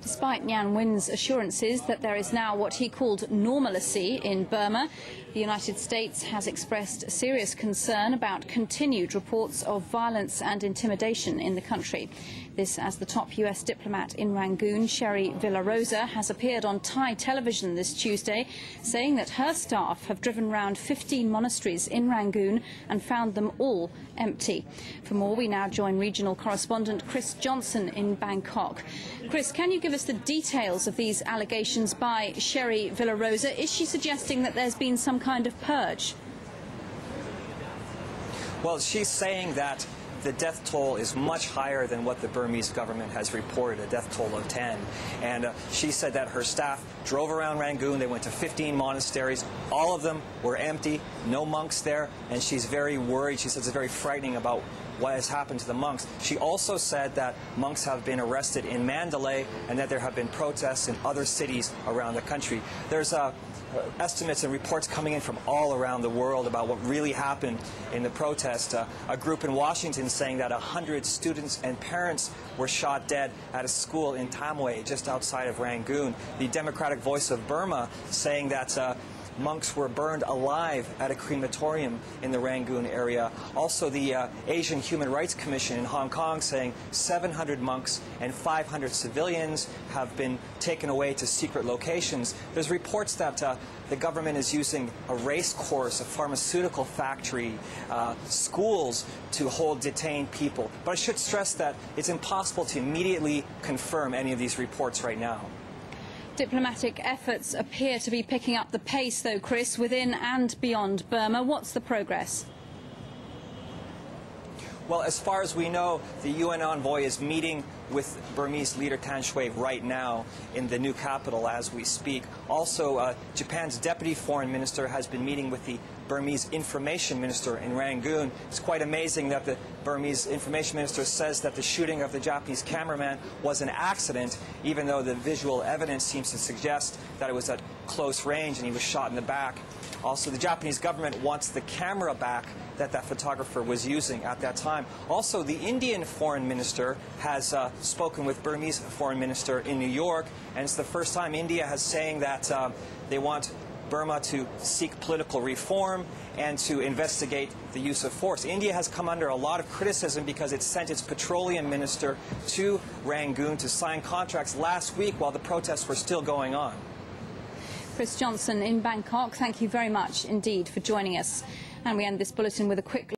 Despite Nhan Win's assurances that there is now what he called normalcy in Burma, the United States has expressed serious concern about continued reports of violence and intimidation in the country. This as the top US diplomat in Rangoon, Sherry Villarosa, has appeared on Thai television this Tuesday, saying that her staff have driven round 15 monasteries in Rangoon and found them all empty. For more, we now join regional correspondent Chris Johnson in Bangkok. Chris, can you give us the details of these allegations by Sherry Villarosa? Is she suggesting that there's been some kind of purge? Well, she's saying that the death toll is much higher than what the Burmese government has reported, a death toll of 10. And she said that her staff drove around Rangoon. They went to 15 monasteries. All of them were empty, no monks there, and she's very worried. She says it's very frightening about what has happened to the monks. She also said that monks have been arrested in Mandalay and that there have been protests in other cities around the country. There's estimates and reports coming in from all around the world about what really happened in the protest. A group in Washington saying that 100 students and parents were shot dead at a school in Tamwe, just outside of Rangoon. The Democratic Voice of Burma saying that monks were burned alive at a crematorium in the Rangoon area. Also, the Asian Human Rights Commission in Hong Kong saying 700 monks and 500 civilians have been taken away to secret locations. There's reports that the government is using a race course, a pharmaceutical factory, schools to hold detained people. But I should stress that it's impossible to immediately confirm any of these reports right now. Diplomatic efforts appear to be picking up the pace, though, Chris, within and beyond Burma. What's the progress? Well, as far as we know, the UN envoy is meeting with Burmese leader Than Shwe right now in the new capital as we speak. Also, Japan's deputy foreign minister has been meeting with the Burmese information minister in Rangoon. It's quite amazing that the Burmese information minister says that the shooting of the Japanese cameraman was an accident, even though the visual evidence seems to suggest that it was at close range and he was shot in the back. Also, the Japanese government wants the camera back that photographer was using at that time. Also, the Indian foreign minister has spoken with Burmese foreign minister in New York, and it's the first time India has saying that they want Burma to seek political reform and to investigate the use of force. India has come under a lot of criticism because it sent its petroleum minister to Rangoon to sign contracts last week while the protests were still going on. Chris Johnson in Bangkok, thank you very much indeed for joining us. And we end this bulletin with a quick